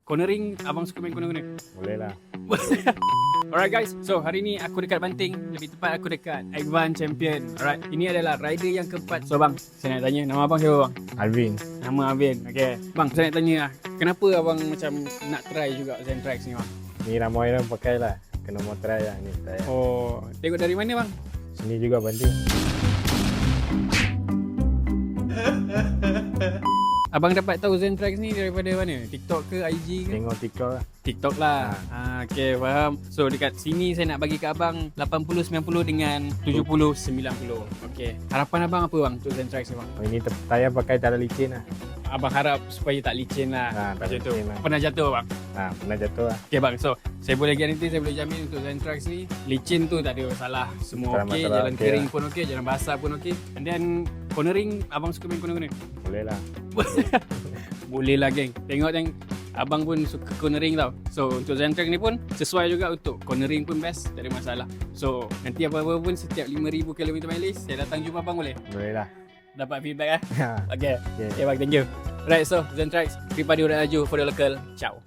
Cornering, abang suka main corner-corner? Boleh lah. Alright guys, so hari ni aku dekat Banting. Lebih tepat aku dekat Advance Champion. Alright, ini adalah rider yang keempat. So bang, saya nak tanya, nama abang siapa bang? Alvin. Nama Alvin, okay. Bang, saya nak tanya lah, kenapa abang macam nak try juga Zentrax ni bang? Ni ramai orang pakai lah. Kena mau try lah ni. Saya. Oh, tengok dari mana bang? Sini juga Banting. Abang dapat tahu Zentrax ni daripada mana? TikTok ke, IG ke? Tengok TikTok lah. TikTok lah. Okay, faham. So dekat sini saya nak bagi ke abang 80-90 dengan 70-90. Okay. Harapan abang apa bang untuk Zentrax ni bang? Oh, ini saya pakai tak ada licin lah. Abang harap supaya tak licin lah. Tak Macam tu. licin lah. Pernah jatuh bang? Pernah jatuh lah. Okay bang, so saya boleh guarantee, saya boleh jamin untuk Zentrax ni licin tu tak ada masalah. Semua Tak ada okey, masalah, jalan okey kering lah. pun okey, jalan basah pun okey. And then cornering, abang suka main corner-corner? Boleh lah. Boleh lah geng. Tengok abang pun suka cornering tau. So untuk Zentrax ni pun sesuai juga untuk cornering pun best, tak ada masalah. So nanti apa-apa pun setiap 5,000 km mileage saya datang jumpa abang boleh? Boleh lah. Dapat feedback Okay. Okay. Okay bang, thank you. Right, so Zentrax, prepare udah laju for the local. Ciao.